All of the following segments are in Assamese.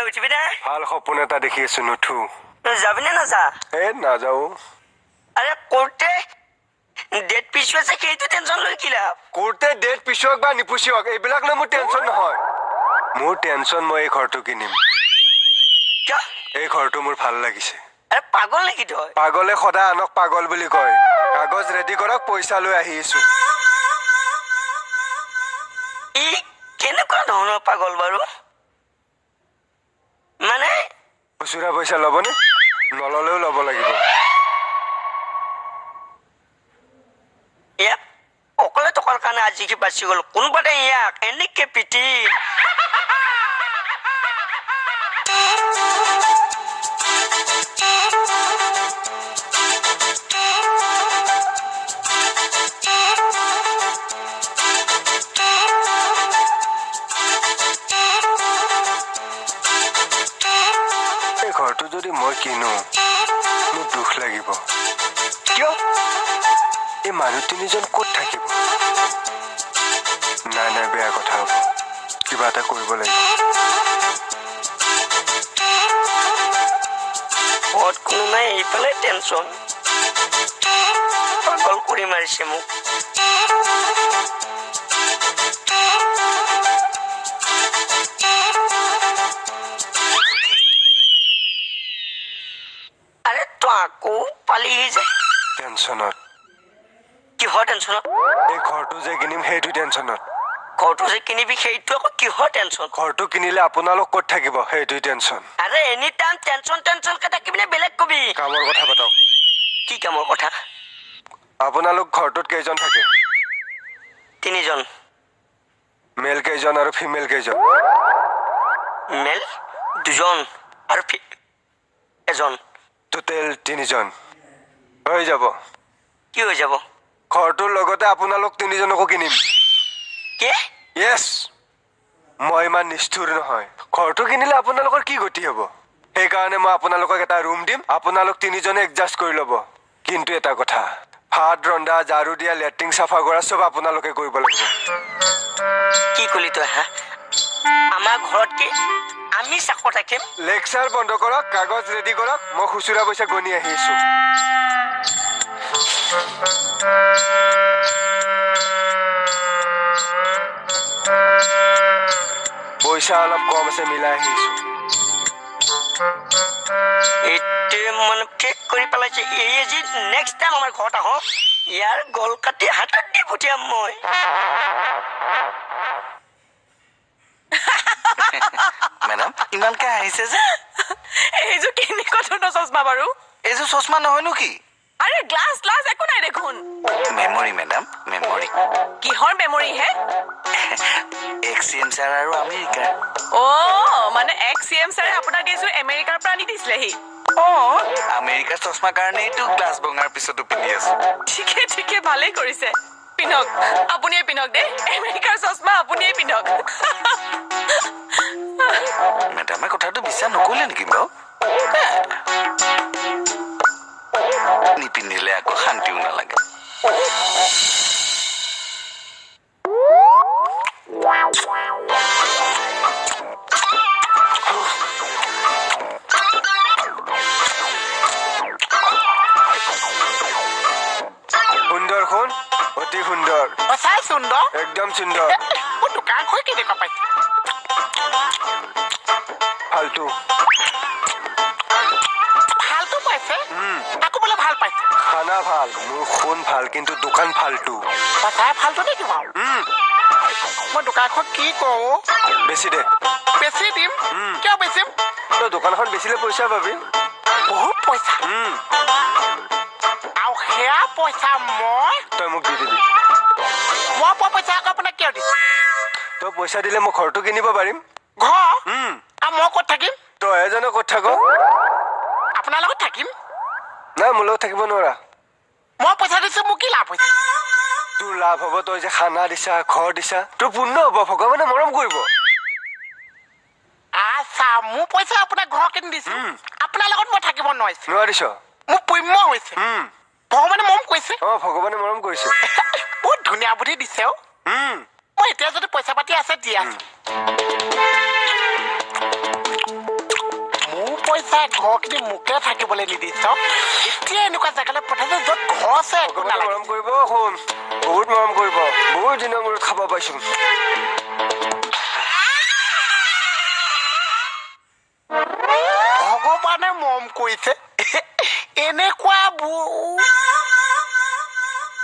উঠিবি না ভাল সপোন এটা দেখি আছো নুঠু যাবি না নাযা নাযাও আরে কোর্টে ডেট পিছু আছে সেইটো টেনচন লৈ কি লাভ কোৰ্টে ডেট পিছুৱাক বা নিপুচিওক এইবিলাক লৈ মোৰ টেনচন নহয় মোৰ টেনচন মই এই ঘৰটো কিনিম কিয় এই ঘৰটো মোৰ ভাল লাগিছে আরে পাগল নাকি তই পাগলে সদায় আনক পাগল বুলি কয় কাগজ ৰেডি কৰক পইচা লৈ আহি আছো ই কেনেকুৱা ধৰণৰ পাগল বাৰু মানে খুচুৰা পইচা ল'বনে নললেও ল'ব লাগিব ইয়াক অকলে টকাৰ কাৰণে আজি কি বাচি গ'ল কোনোবাতে ইয়াক এনেকে পিটি ঘৰটো যদি মই কিনো মোৰ দুখ লাগিব কিয় এই মানুহ তিনিজন ক'ত থাকিব নাই নাই বেয়া কথা হ'ব কিবা এটা কৰিব লাগিব ঘৰত কোনো নাই এইফালে টেনচন পাগল কৰি মাৰিছে মোক আকৌ পালিহি যে টেনচনত কিহৰ টেনচনত এই ঘৰটো যে কিনিম সেইটো টেনচনত ঘৰটো যে কিনিবি সেইটো আকৌ কিহৰ টেনচন ঘৰটো কিনিলে আপোনালোক ক'ত থাকিব সেইটো টেনচন আৰে এনি টাইম টেনচন কে থাকিবি নে বেলেগ কবি কামৰ কথা পাতক কি কামৰ কথা আপোনালোক ঘৰটোত কেইজন থাকে তিনিজন মেল কেইজন আৰু ফিমেল কেইজন মেল দুজন আৰু এজন টোটেল তিনিজন হৈ যাব কি হৈ যাব ঘৰটোৰ লগতে আপোনালোক তিনিজনকো কিনিম কি য়েছ মই ইমান নিষ্ঠুৰ নহয় ঘৰটো কিনিলে আপোনালোকৰ কি গতি হ'ব সেইকাৰণে মই আপোনালোকক এটা ৰুম দিম আপোনালোক তিনিজনে এডজাষ্ট কৰি ল'ব কিন্তু এটা কথা ভাত ৰন্ধা ঝাৰু দিয়া লেট্ৰিন চাফা কৰা চব আপোনালোকে কৰিব লাগিব কি কলি তই হা আমাৰ ঘৰত কি আমি চাকৰ থাকিম লেকচাৰ বন্ধ কৰক কাগজ ৰেডি কৰক মই খুচুৰা পইচা গণি আহি আছো পইচা অলপ কম আছে মিলাই আহি আছো এইটোৱে মানে ঠিক কৰি পেলাইছে এই যি নেক্সট টাইম আমাৰ ঘৰত আহক ইয়াৰ গল কাটি হাতত দি পঠিয়াম মই মেডাম ইমানকে আহিছে যে এইযোৰ কেনেকুৱা ধৰণৰ চশমা বাৰু এইযোৰ চশমা নহয়নো কি আৰে গ্লাছ একো নাই দেখোন মেমৰি মেডাম মেমৰি কিহৰ মেমৰি হে এক্সিএম ছাৰ আৰু আমেৰিকাৰ মানে এক্সিএম ছাৰে আপোনাক এইযোৰ আমেৰিকাৰ পৰা আনি দিছিলেহি আমেৰিকাৰ চশমাৰ কাৰণেইতো গ্লাছ ভঙাৰ পিছতো পিন্ধি আছো ঠিকে ভালেই কৰিছে পিন্ধক আপুনিয়ে পিন্ধক দেই আমেৰিকাৰ চশমা আপুনিয়ে পিন্ধক মেডামে কথাটো বিশ্বাস নকৰিলে নেকি বাৰু নিপিন্ধিলে আকৌ শান্তিও নালাগে সুন্দৰ শুন অতি সুন্দৰ সঁচাই সুন্দৰ একদম সুন্দৰ মোৰ দোকান হৈ কেনেকুৱা পাইছে ফাল্টু ভালটো পাইছে আকৌ বোলে ভাল পাইছে খানা ভাল মোৰ শুন ভাল কিন্তু দোকান ফাল্টু সঁচাই ভালটো নেকি বাৰু মই দোকানখন কি কৰো বেছি দে বেছি দিম কিয় বেচিম তই দোকানখন বেচিলে পইচা পাবি বহুত পইচা আৰু সেয়া পইচা তই মোক দি দিবি মই পোৱা পইচা আকৌ আপোনাক কিয় দিছো তই পইচা দিলে মই ঘৰটো কিনিব পাৰিম ঘৰ আৰু মই ক'ত থাকিম তই এজনে ক'ত থাক আপোনাৰ লগত থাকিম নাই মোৰ লগত থাকিব নোৱাৰা মই পইচা দিছো মোৰ কি লাভ হৈছে তোৰ লাভ হ'ব তই যে খানা দিছা ঘৰ দিছা তোৰ পুণ্য হ'ব ভগৱানে মৰম কৰিব আচ্ছা মোৰ পইচা আপোনাক ঘৰ কিনি দিছো আপোনাৰ লগত মই থাকিব নোৱাৰিছ মোৰ পুণ্য হৈছে ভগৱানে মৰম কৰিছে ভগৱানে মৰম কৰিছে বহুত ধুনীয়া বুদ্ধি দিছে মই এতিয়া যদি পইচা পাতি আছে দিয়া চাই ঘৰখিনি মোকে থাকিবলৈ নিদিছ এতিয়া এনেকুৱা জেগালৈ পঠাইছে য'ত ঘৰ আছে একো অকণমান নালাগে মৰম কৰিব শুন বহুত মৰম কৰিব বহুত দিনৰ মূৰত খাব পাইছো ভগৱানে মৰম কৰিছে এনেকুৱা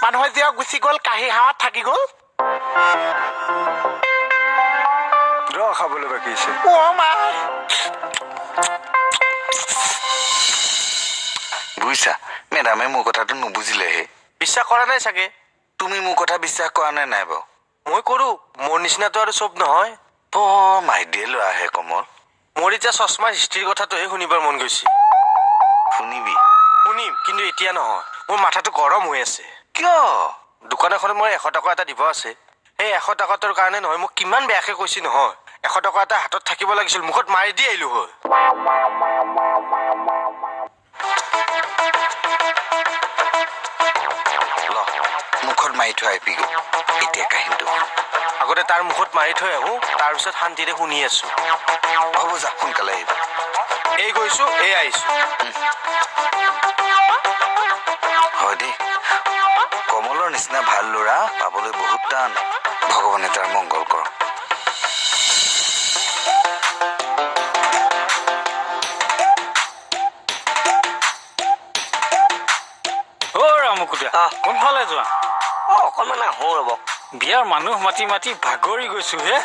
মানুহে যে গুচি গ'ল কাঁহী হাৱাত থাকি গ'ল ৰ খাবলৈ বাকী আছে অ' মা বুজিছা মেডামে মোৰ কথাটো নুবুজিলেহে বিশ্বাস কৰা নাই চাগে তুমি মোৰ কথা বিশ্বাস কৰা নে নাই বাৰু মই কৰো মোৰ নিচিনাটো আৰু চব নহয় বৰ মাইডিয়ে ল'ৰাহে কমল মোৰ এতিয়া চশমাৰ হিষ্ট্ৰীৰ কথাটোহে শুনিবৰ মন গৈছে শুনিবি শুনিম কিন্তু এতিয়া নহয় মোৰ মাথাটো গৰম হৈ আছে কিয় দোকান এখনত মই 100 টকা এটা দিব আছে সেই 100 টকাটোৰ কাৰণে নহয় মোক কিমান বেয়াকে কৈছি নহয় 100 টকা এটা হাতত থাকিব লাগিছিল মুখত মাৰি দি আহিলো হয় মুখত মাৰি থৈ আহিবি এতিয়া কাহিনীটো আগতে তাৰ মুখত মাৰি থৈ আহো তাৰপিছত শান্তিৰে শুনি আছো হ'ব যা সোনকালে আহিবি এই গৈছো এই আহিছো হয় দেই কমলৰ নিচিনা ভাল ল'ৰা পাবলৈ বহুত টান ভগৱানে তাৰ মংগল কৰক কোনফালে যোৱা অকণমান আহোঁ ৰ'ব বিয়াৰ মানুহ মাতি মাতি ভাগৰি গৈছো হে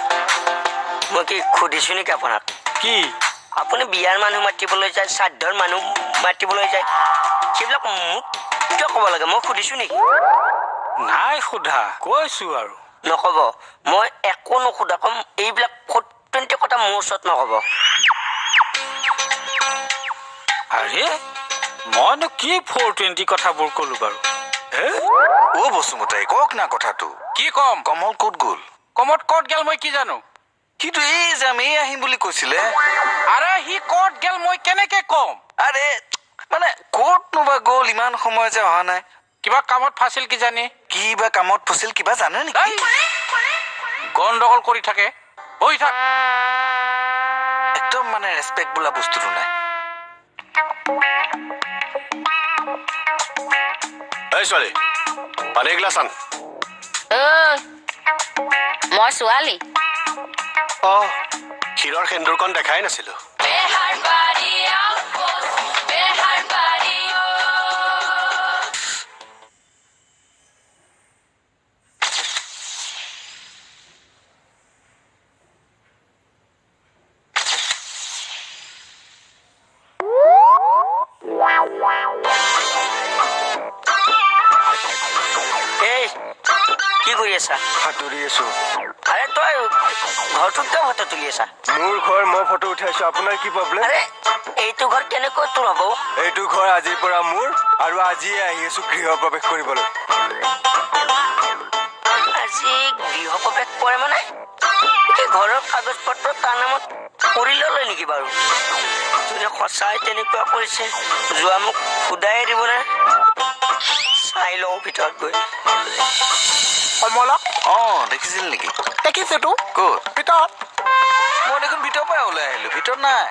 মই কি সুধিছো নেকি আপোনাক কি আপুনি বিয়াৰ মানুহ মাতিবলৈ যায় শ্ৰাদ্ধৰ মানুহ মাতিবলৈ যায় সেইবিলাক মোক কিয় ক'ব লাগে মই সুধিছো নেকি নাই সোধা কৈছো আৰু নক'ব মই একো নুসুধা কম এইবিলাক ফটুন্তি কথা মোৰ ওচৰত নক'ব আৰে মইনো কি 420 কথাবোৰ ক'লো বাৰু অ বসুমতাই কওক না কথাটো কি কম কমল ক'ত গ'ল কমত ক'ত গেল মই কি জানো কিন্তু এই যাম এই আহিম বুলি কৈছিলে আৰে সি ক'ত গেল মই কেনেকে কম আৰে মানে ক'তনো বা গ'ল ইমান সময় যে অহা নাই কিবা কামত ফাঁচিল কিজানি কি বা কামত ফচিল কিবা জানে নেকি গণ্ডগোল কৰি থাকে বহি থাক একদম মানে ৰেচপেক্ট বোলা বস্তুটো নাই এই ছোৱালী পানী এগিলাচ আন মই ছোৱালী ক্ষীৰৰ সেন্দুৰকণ দেখাই নাছিলো কি কৰি আছা সাঁতুৰি আছো আৰে তই ঘৰটোত কিয় ফটো তুলি আছা মোৰ ঘৰ মই ফটো উঠাইছো আপোনাৰ কি প্ৰব্লেম আৰে এইটো ঘৰ কেনেকৈ তোৰ হ'ব এইটো ঘৰ আজিৰ পৰা মোৰ আৰু আজিয়ে আহি আছো গৃহ প্ৰৱেশ কৰিবলৈ আজি গৃহ প্ৰৱেশ কৰে মানে এই ঘৰৰ কাগজ পত্ৰ তাৰ নামত কৰি ল'লে নেকি বাৰু যোনে সঁচাই তেনেকুৱা কৰিছে যোৱা মোক সোধাই দিবনে চাই লওঁ ভিতৰত গৈ কমলক দেখিছিল নেকি দেখিছোতো ক'ত ভিতৰত মই দেখোন ভিতৰৰ পৰা ওলাই আহিলো ভিতৰত নাই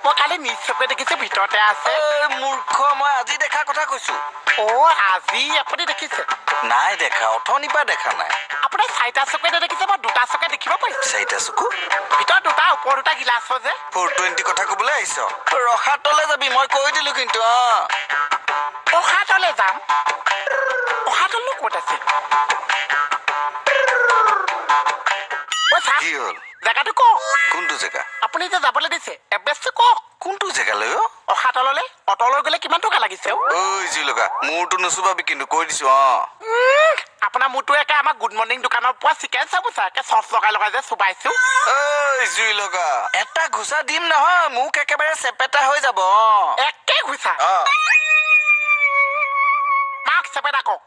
মই কালি নিজ চকুৱে দেখিছো ভিতৰতে আছে মূৰ্খ মই আজি দেখা কথা কৈছো আজি আপুনি দেখিছে নাই দেখা অথনিৰ পৰা দেখা নাই আপোনাৰ 4টা চকুৱে দেখিছে মই 2টা চকুৱে দেখিব পাৰিছো 4টা চকু ভিতৰত 2টা ওপৰ 2টা গিলাচ যে 420 কথা ক'বলৈ আহিছ ৰখাতলে যাবি মই কৈ দিলো কিন্তু অহাতলে যাম অহাতলনো ক'ত আছে কি হ'ল জেগাটো কওক কোনটো জেগা আপুনি যে যাবলৈ দিছে এড্ৰেছটো কওক কোনটো জেগালৈ অহাতললে অটলৈ গ'লে কিমান টকা লাগিছে ঐ জুইলগা মোৰটো নুচুবাবি কিন্তু কৈ দিছো আপোনাৰ মোৰটো একে আমাৰ গুড মৰ্ণিং দোকানৰ পৰা চিকেন চামোচা একে চচ লগাই যে চুবাইছো ঐ জুইলগা এটা ঘোচা দিম নহয় মোক একেবাৰে চেপেটা হৈ যাব একে ঘুচা মাক চেপেটা কওক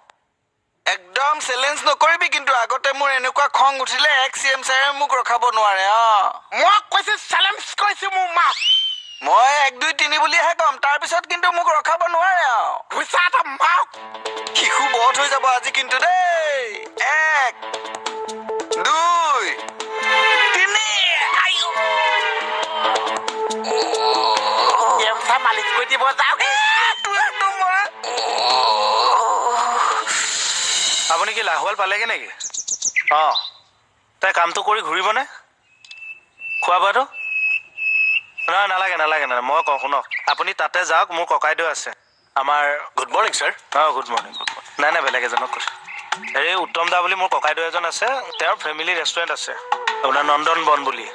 একদম চেলেঞ্জ নকৰিবি কিন্তু আগতে মোৰ এনেকুৱা খং উঠিলে এক্স-চিএম ছাৰে মোক ৰখাব নোৱাৰে মই কৈছো চেলেঞ্জ কৰিছো মোৰ মাক মই 1 2 3 বুলিহে কম তাৰপিছত কিন্তু মোক ৰখাব নোৱাৰে ঘুচা এটা মাক শিশু বহুত হৈ যাব আজি কিন্তু দেই 1 2 3 এমছা কৈ দিব যাওক আপুনি কি লাহোৱাল পালেগে নেকি অঁ তাই কামটো কৰি ঘূৰিবনে খোৱা বোৱাটো নহয় নালাগে নালাগে নালাগে মই কওঁ শুনক আপুনি তাতে যাওক মোৰ ককাইদেউ আছে আমাৰ গুড মৰ্ণিং ছাৰ অঁ গুড মৰ্ণিং নাই নাই বেলেগ এজনক কৈছোঁ হেৰি উত্তম দা বুলি মোৰ ককাইদেউ এজন আছে তেওঁৰ ফেমিলি ৰেষ্টুৰেণ্ট আছে আপোনাৰ নন্দন বন বুলি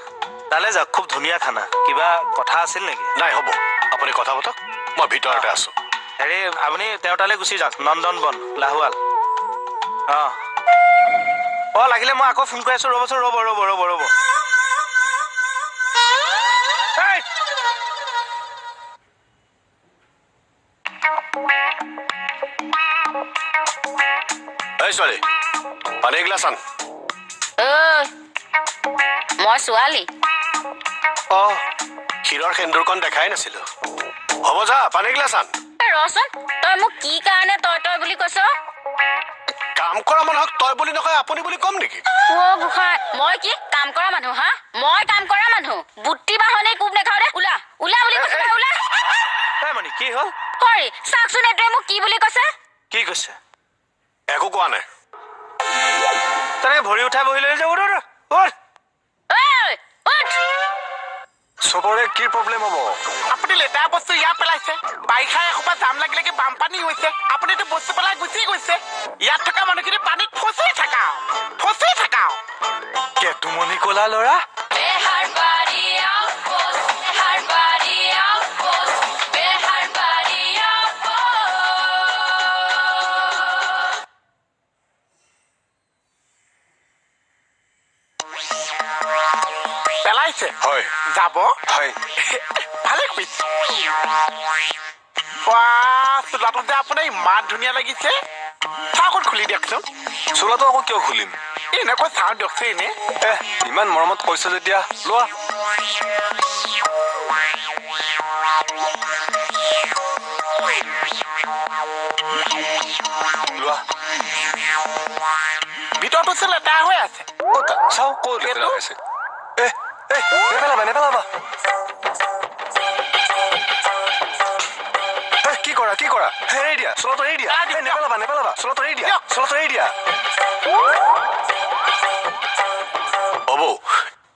তালৈ যাওক খুব ধুনীয়া খানা কিবা কথা আছিল নেকি নাই হ'ব আপুনি কথা পাতক মই ভিতৰতে আছো হেৰি আপুনি তেওঁৰ তালৈ গুচি যাওক নন্দন বন লাহোৱাল অঁ অঁ লাগিলে মই আকৌ ফোন কৰি আছোঁ ৰ'বচোন ৰ'ব ৰ'ব ৰ'ব ৰ'ব এই! এই ছোৱালী পানী এগিলাচ আন মই ছোৱালী অঁ ক্ষীৰৰ সেন্দুৰকণ দেখাই নাছিলো হ'ব যা পানী এগিলাচ আন ৰচোন তই মোক কি কাৰণে তই তই বুলি কৈছ কাম কৰা মানুহক তই বুলি নকয় আপুনি বুলি ক'ম নেকি অ' গোসাঁই মই কি কাম কৰা মানুহ হা মই কাম কৰা মানুহ বুটি বাহনে কোব নেখাও দে ওলা ওলা বুলি কৈছে ওলা এই মণি কি হ'ল হৰি চাওকচোন এইটোৱে মোক কি বুলি কৈছে কি কৈছে একো কোৱা নাই তেনেকে ভৰি উঠাই বহি লৈ যাব ঐ উঠ চবৰে কি প্ৰব্লেম হ'ব আপুনি লেতেৰা বস্তু ইয়াত পেলাইছে বাৰিষা এসোপা জাম লাগিলে কি বানপানী হৈছে আপুনিতো বস্তু পেলাই গুচি গৈছে ইয়াত থকা মানুহখিনি পানীত ফচি থাকা কেতুমণি ক'লা ল'ৰা বেহাৰ বাৰী আউটপোষ্ট বেহাৰ বাৰী আউটপোষ্ট বেহাৰ বাৰী পেলাইছে হয় যাব হয় ভালে কৰিছে চোলাটো যে আপোনাৰ ইমান ধুনীয়া লাগিছে চাউকত খুলি দিয়কচোন চোলাটো আকৌ কিয় খুলিম এনেকৈ চাওঁ দিয়কচোন এনে ইমান মৰমত কৈছ যেতিয়া লোৱা লোৱা ভিতৰটো চোন লেতেৰা হৈ আছে চাও ক'ত লেতেৰা হৈ আছে নেপেলাবা কি কৰা এৰি দিয়া চোলাটো এৰি দিয়া নেপেলাবা চোলাটো এৰি দিয়া হ'ব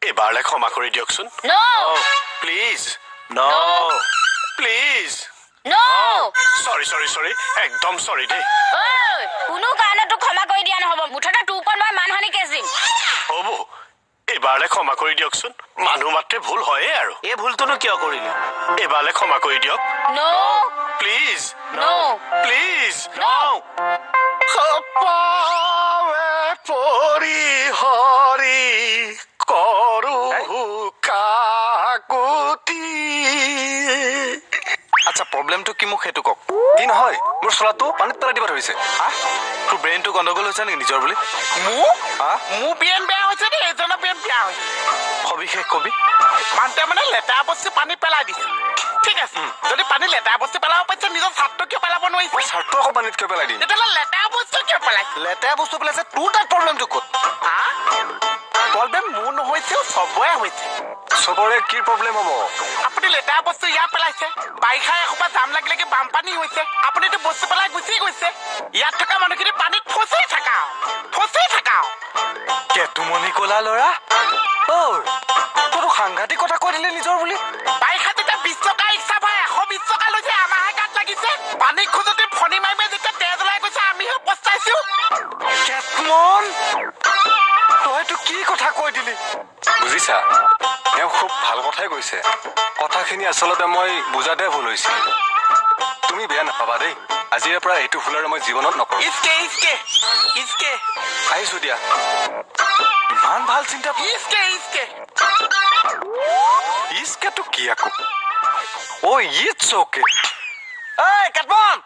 এইবাৰলৈ ক্ষমা কৰি দিয়কচোন নো প্লিজ প্লিজ নো চৰি একদম চৰি দেই ঐ কোনো কাৰণে তোক ক্ষমা কৰি দিয়া নহ'ব মুঠতে তোৰ ওপৰত মই মানহানি কেছ দিম হ'ব এইবাৰলৈ ক্ষমা কৰি দিয়কচোন মানুহ মাত্ৰে ভুল হয়ে আৰু এই ভুলটোনো কিয় কৰিলি এইবাৰলৈ ক্ষমা কৰি দিয়ক নো প্লিজ নো প্লিজ নো পৰি হৰি কৰো কাকুতি আচ্ছা প্ৰব্লেমটো কি মোক সেইটো কওক কি নহয় মোৰ চোলাটো পানীত পেলাই দিব ধৰিছে তোৰ ব্ৰেইনটো গণ্ডগোল হৈছে নেকি নিজৰ বুলি মোৰ ব্ৰেইন বেয়া হৈছে নে এজনৰ ব্ৰেইন বেয়া হৈছে সবিশেষ কবি মানুহটোৱে মানে লেতেৰা বস্তু পানী পেলাই দিছে ঠিক আছে যদি পানী লেতেৰা বস্তু পেলাব পাৰিছে নিজৰ ছাদটো কিয় পেলাব নোৱাৰিছে চাৰ্টটো আকৌ পানীত কিয় পেলাই দিম তেতিয়াহ'লে লেতেৰা বস্তু কিয় পেলাইছে লেতেৰা বস্তু পেলাইছে তোৰ তাত প্ৰব্লেমটো ক'ত প্ৰব্লেম মোৰ নহৈছেও চবৰে হৈছে চবৰে কি প্ৰব্লেম হ'ব আপুনি লেতেৰা বস্তু ইয়াত পেলাইছে বাৰিষা এসোপা জাম লাগিলে কি বানপানী হৈছে আপুনিতো বস্তু পেলাই গুচি গৈছে ইয়াত থকা মানুহখিনি পানীত ফচি থাকা কেতুমণি ক'লা ল'ৰা তোৰতো সাংঘাতিক কথা কৈ দিলে নিজৰ বুলি বাৰিষা যেতিয়া 20 টকা ৰিক্সা ভাড়া 120 টকা লৈছে আমাৰহে গাত লাগিছে পানী খোজোতে ফণি মাৰি যেতিয়া তেজ ওলাই গৈছে আমিহে পস্তাইছো কেতমন তইতো কি কথা কৈ দিলি বুজিছা তেওঁ খুব ভাল কথাই কৈছে কথাখিনি আচলতে মই বুজাতে ভুল হৈছিল তুমি বেয়া নাপাবা দেই আজিৰে পৰা এইটো ভুল আৰু মই জীৱনত নকৰোঁ ইচকে আহিছো দিয়া ইমান ভাল চিন্তা ইচকেটো কি আকৌ ইটছ অ'কে এই কেতমন